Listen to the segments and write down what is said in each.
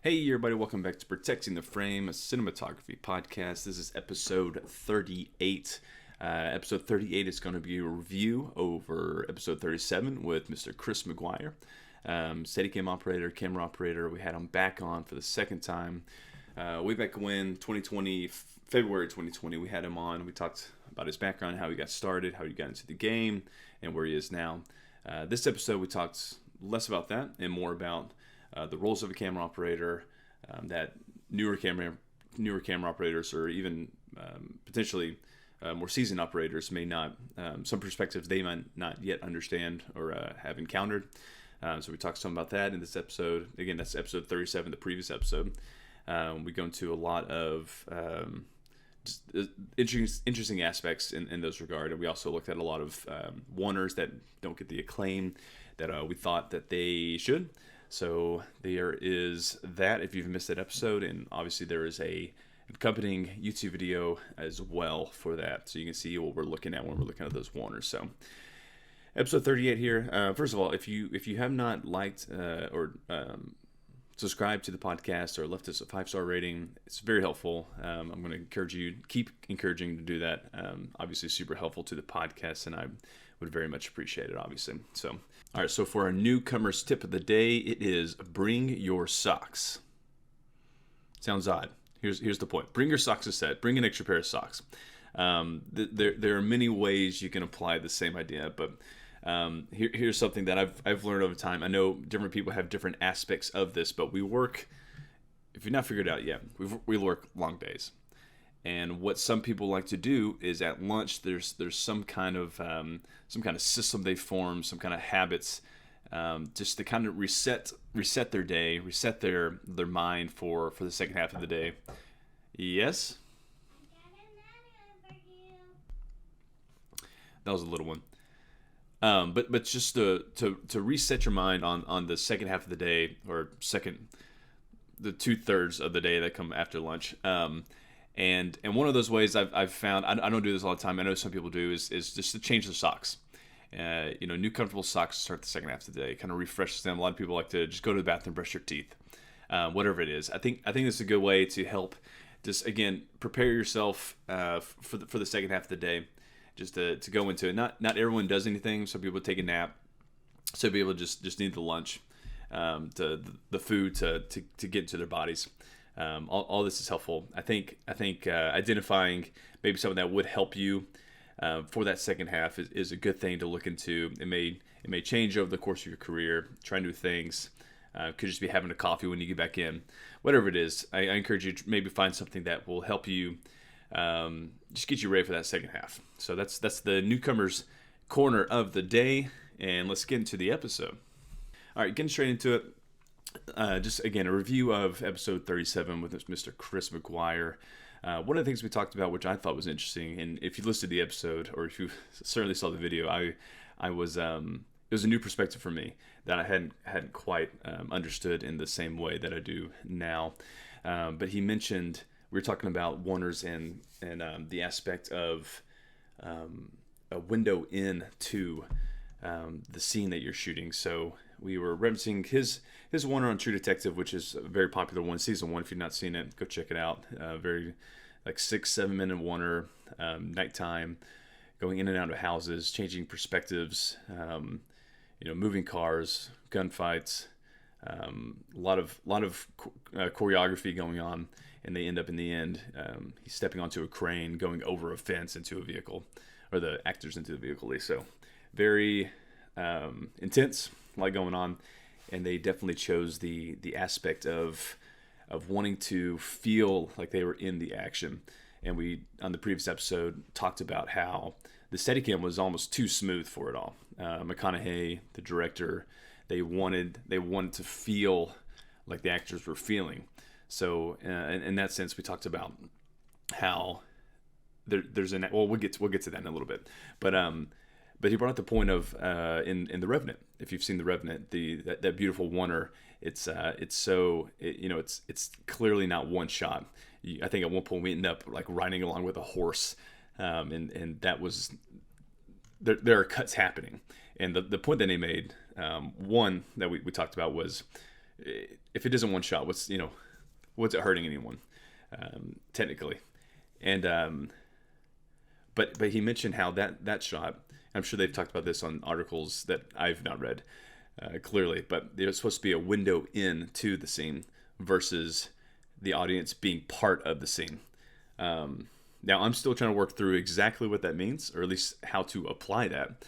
Hey everybody, welcome back to Protecting the Frame, a cinematography podcast. This is episode 38. Episode 38 is going to be a review over episode 37 with Mr. Chris McGuire, Steadicam operator, camera operator. We had him back on for the second time. Way back when, February 2020, we had him on. We talked about his background, how he got started, how he got into the game, and where he is now. This episode, we talked less about that and more about the roles of a camera operator, that newer camera operators, or even potentially more seasoned operators may not, some perspectives they might not yet understand or have encountered. So we talked some about that in this episode. Again, that's episode 37, the previous episode. We go into a lot of interesting aspects in those regard. And we also looked at a lot of oneers that don't get the acclaim that we thought that they should. So there is that if you've missed that episode, and obviously there is a accompanying YouTube video as well for that, so you can see what we're looking at when we're looking at those oneers. So episode 38 here. First of all, if you have not liked or subscribed to the podcast or left us a 5-star rating, it's very helpful. I'm going to keep encouraging to do that. Obviously super helpful to the podcast, and I would very much appreciate it, obviously. So, all right, so for our newcomers tip of the day, it is bring your socks. Sounds odd. Here's the point. Bring your socks instead. Bring an extra pair of socks. There are many ways you can apply the same idea, but here's something that I've learned over time. I know different people have different aspects of this, but we work, if you've not figured it out yet, we work long days. And what some people like to do is at lunch, there's some kind of system they form, some kind of habits, just to kind of reset their day, reset their mind for the second half of the day. Yes? That was a little one. But just to reset your mind on the second half of the day, or the 2/3 of the day that come after lunch. And one of those ways I've found, I don't do this all the time, I know some people do, is just to change their socks. New comfortable socks to start the second half of the day. Kind of refreshes them. A lot of people like to just go to the bathroom, brush your teeth, whatever it is. I think this is a good way to help just, again, prepare yourself for the second half of the day, just to go into it. Not everyone does anything. Some people take a nap. Some people just need the lunch, the food to get into their bodies. All this is helpful. I think identifying maybe something that would help you for that second half is a good thing to look into. It may change over the course of your career. Try new things. Could just be having a coffee when you get back in. Whatever it is, I encourage you to maybe find something that will help you just get you ready for that second half. So that's the newcomers corner of the day, and let's get into the episode. All right, getting straight into it. Just again, a review of episode 37 with Mr. Chris McGuire. One of the things we talked about, which I thought was interesting, and if you listened to the episode, or if you certainly saw the video, I was it was a new perspective for me that I hadn't quite understood in the same way that I do now. But he mentioned, we were talking about oneers and the aspect of a window in to the scene that you're shooting. So we were referencing his oneer on True Detective, which is a very popular one, season 1. If you've not seen it, go check it out. Very 6-7 minute oneer, nighttime, going in and out of houses, changing perspectives, moving cars, gunfights, a lot of choreography going on, and they end up in the end, he's stepping onto a crane, going over a fence into a vehicle, or the actors into the vehicle. So very intense, a lot going on, and they definitely chose the aspect of wanting to feel like they were in the action. And we, on the previous episode, talked about how the Steadicam was almost too smooth for it all. McConaughey, the director, they wanted to feel like the actors were feeling. So in that sense, we talked about how we'll get to that in a little bit, but he brought up the point of in The Revenant. If you've seen The Revenant, that beautiful oneer, it's clearly not one shot. I think at one point we ended up like riding along with a horse, and that was there are cuts happening. And the point that they made, one that we talked about was if it isn't one shot, what's it hurting anyone, technically? And but he mentioned how that shot. I'm sure they've talked about this on articles that I've not read clearly, but it's supposed to be a window in to the scene versus the audience being part of the scene. Now, I'm still trying to work through exactly what that means, or at least how to apply that.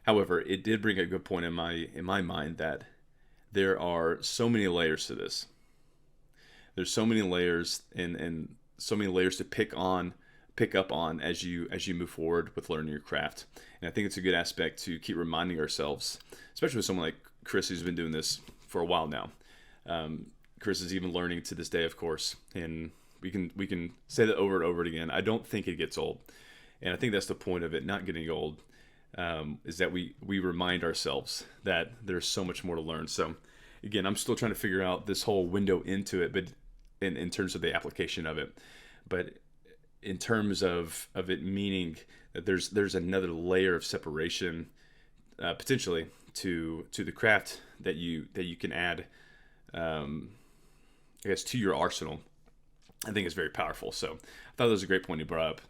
However, it did bring a good point in my mind that there are so many layers to this. There's so many layers and so many layers to pick up on as you move forward with learning your craft. And I think it's a good aspect to keep reminding ourselves, especially with someone like Chris, who's been doing this for a while now. Chris is even learning to this day, of course, and we can say that over and over again. I don't think it gets old, and I think that's the point of it not getting old, is that we remind ourselves that there's so much more to learn. So again, I'm still trying to figure out this whole window into it, but in terms of the application of it, but in terms of it meaning that there's another layer of separation, potentially to the craft that you can add, I guess, to your arsenal. I think it's very powerful. So I thought that was a great point you brought up.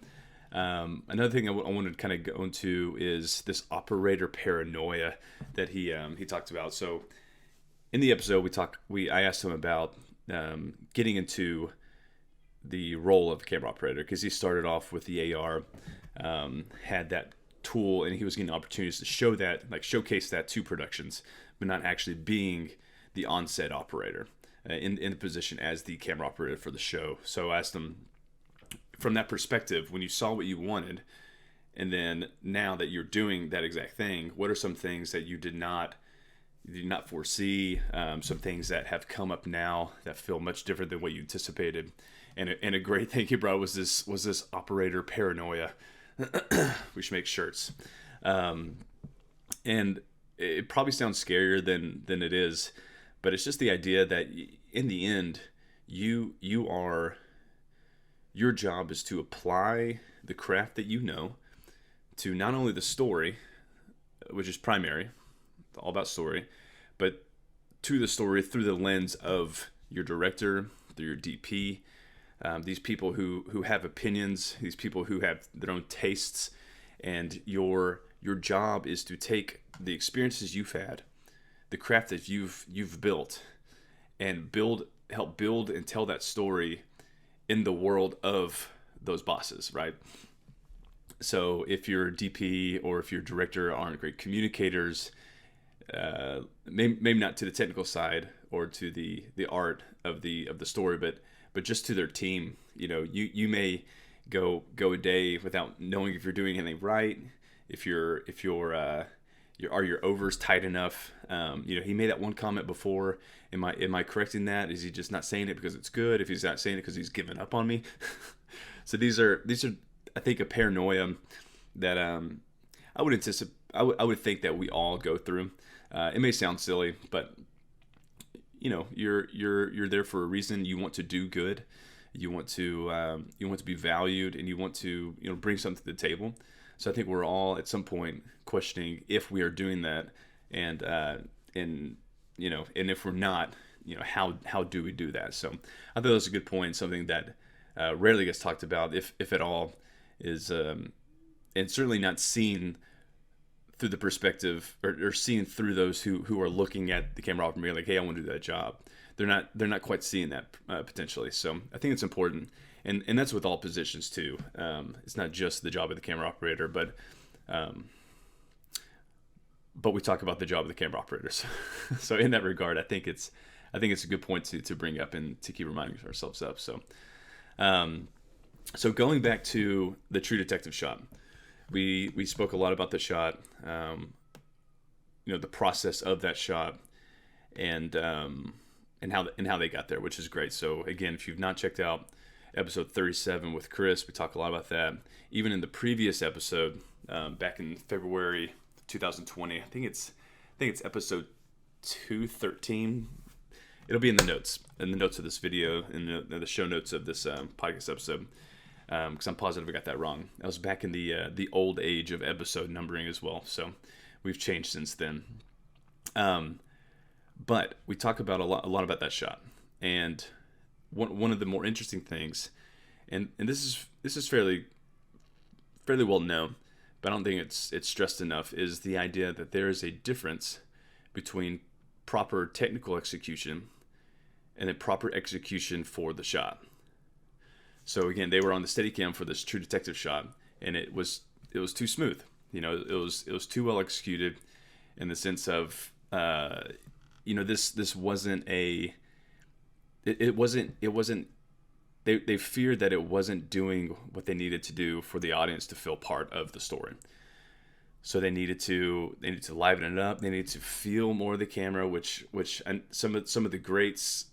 Another thing I wanted to kind of go into is this operator paranoia that he talked about. So in the episode I asked him about getting into the role of camera operator, because he started off with the AR, had that tool, and he was getting opportunities to showcase that to productions, but not actually being the on-set operator in the position as the camera operator for the show. So I asked him, from that perspective, when you saw what you wanted, and then now that you're doing that exact thing, what are some things that you did not foresee, some things that have come up now that feel much different than what you anticipated? And a great thing he brought was this operator paranoia. We should make shirts. And it probably sounds scarier than it is, but it's just the idea that in the end, your job is to apply the craft that you know to not only the story, which is primary, all about story, but to the story through the lens of your director, through your DP, these people who have opinions, these people who have their own tastes, and your job is to take the experiences you've had, the craft that you've built, and help build and tell that story in the world of those bosses, right? So if your DP or if your director aren't great communicators, maybe not to the technical side or to the art of the story, but just to their team, you may go a day without knowing if you're doing anything right, if your overs tight enough. He made that one comment before. Am I correcting that? Is he just not saying it because it's good? If he's not saying it because he's given up on me? So these are I think a paranoia that I would anticipate. I would think that we all go through. It may sound silly, but you're there for a reason. You want to do good. You want to be valued, and you want to bring something to the table. So I think we're all at some point questioning if we are doing that, and if we're not, how do we do that? So I thought that was a good point. Something that rarely gets talked about, if at all, is and certainly not seen through the perspective or seen through those who are looking at the camera operator like, hey, I want to do that job. They're not quite seeing that potentially. So I think it's important, and that's with all positions too. It's not just the job of the camera operator, but we talk about the job of the camera operators. So in that regard, I think it's a good point to bring up and to keep reminding ourselves of. So so going back to the True Detective shot, we spoke a lot about the shot, the process of that shot, and how they got there, which is great. So again, if you've not checked out episode 37 with Chris, we talk a lot about that. Even in the previous episode, back in February 2020, I think it's episode 213. It'll be in the notes of this video, in the show notes of this podcast episode, because I'm positive I got that wrong. I was back in the old age of episode numbering as well, so we've changed since then. But we talk about a lot about that shot, and one of the more interesting things, and this is fairly well known, but I don't think it's stressed enough, is the idea that there is a difference between proper technical execution and then proper execution for the shot. So again, they were on the Steadicam for this True Detective shot, and it was too smooth. It was too well executed in the sense of this wasn't a it wasn't they feared that it wasn't doing what they needed to do for the audience to feel part of the story. So they needed to liven it up. They needed to feel more of the camera, which and some of the greats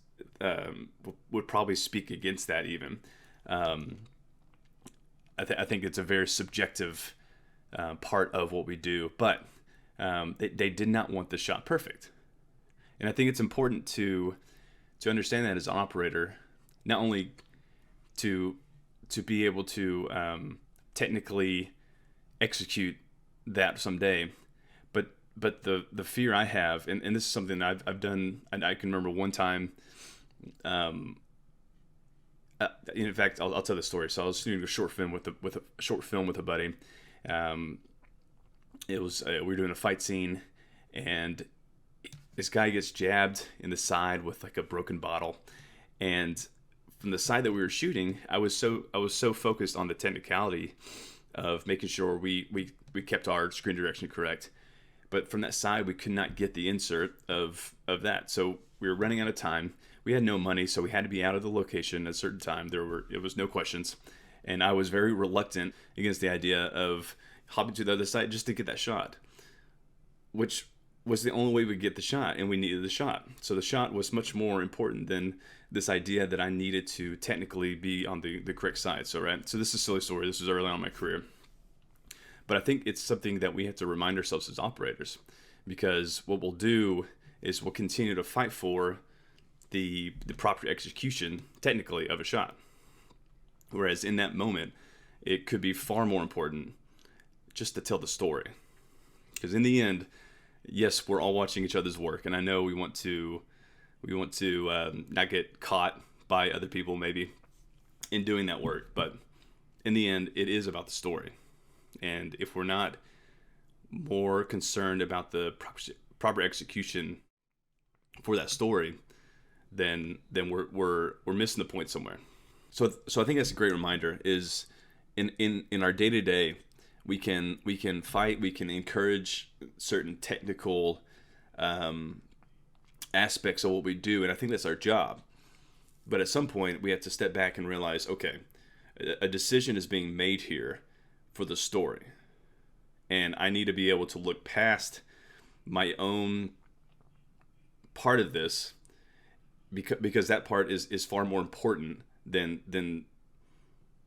would probably speak against that even. I think it's a very subjective part of what we do, but they did not want the shot perfect. And I think it's important to understand that as an operator, not only to be able to technically execute that someday, but the fear I have, and this is something I've done, and I can remember one time. In fact, I'll tell the story. So I was shooting a short film with a buddy. It was we were doing a fight scene, and this guy gets jabbed in the side with like a broken bottle, and from the side that we were shooting, I was so focused on the technicality of making sure we kept our screen direction correct, but from that side we could not get the insert of that. So we were running out of time. We had no money, so we had to be out of the location at a certain time. It was no questions, and I was very reluctant against the idea of hopping to the other side just to get that shot, which was the only way we could get the shot, and we needed the shot. So the shot was much more important than this idea that I needed to technically be on the correct side. So this is a silly story. This was early on in my career, but I think it's something that we have to remind ourselves as operators, because what we'll do is we'll continue to fight for the proper execution technically of a shot, whereas in that moment it could be far more important just to tell the story. Because in the end, yes, we're all watching each other's work, and I know we want to not get caught by other people maybe in doing that work, but in the end it is about the story. And if we're not more concerned about the proper execution for that story, then we're missing the point somewhere. So I think that's a great reminder, is in our day-to-day, we can fight, we can encourage certain technical aspects of what we do, and I think that's our job. But at some point we have to step back and realize, okay, a decision is being made here for the story, and I need to be able to look past my own part of this, because that part is far more important than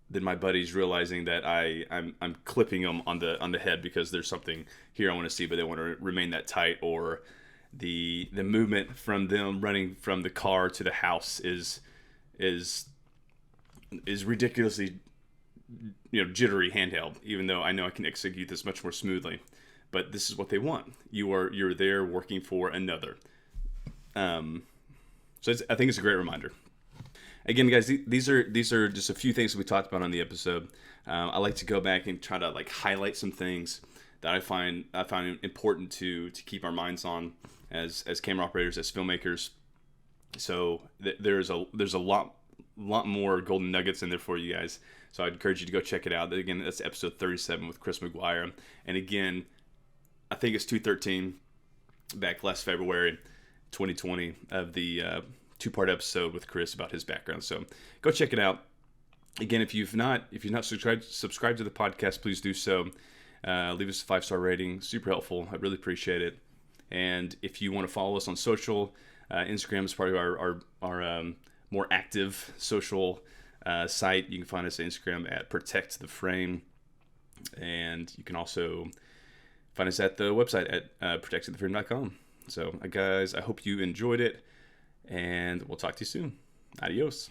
my buddies realizing that I'm clipping them on the head because there's something here I want to see, but they want to remain that tight, or the movement from them running from the car to the house is ridiculously jittery handheld, even though I know I can execute this much more smoothly. But this is what they want. You're there working for another. So I think it's a great reminder. Again, guys, these are just a few things that we talked about on the episode. I like to go back and try to highlight some things that I find important to keep our minds on as camera operators, as filmmakers. So there's a lot more golden nuggets in there for you guys. So I'd encourage you to go check it out. Again, that's episode 37 with Chris McGuire. And again, I think it's 213 back last February 2020 of the two-part episode with Chris about his background. So go check it out. Again, if you've not subscribed to the podcast, please do so. Leave us a 5-star rating. Super helpful. I really appreciate it. And if you want to follow us on social, Instagram is part of our more active social site. You can find us on Instagram at Protect the Frame, and you can also find us at the website at protectingtheframe.com. So, guys, I hope you enjoyed it, and we'll talk to you soon. Adios.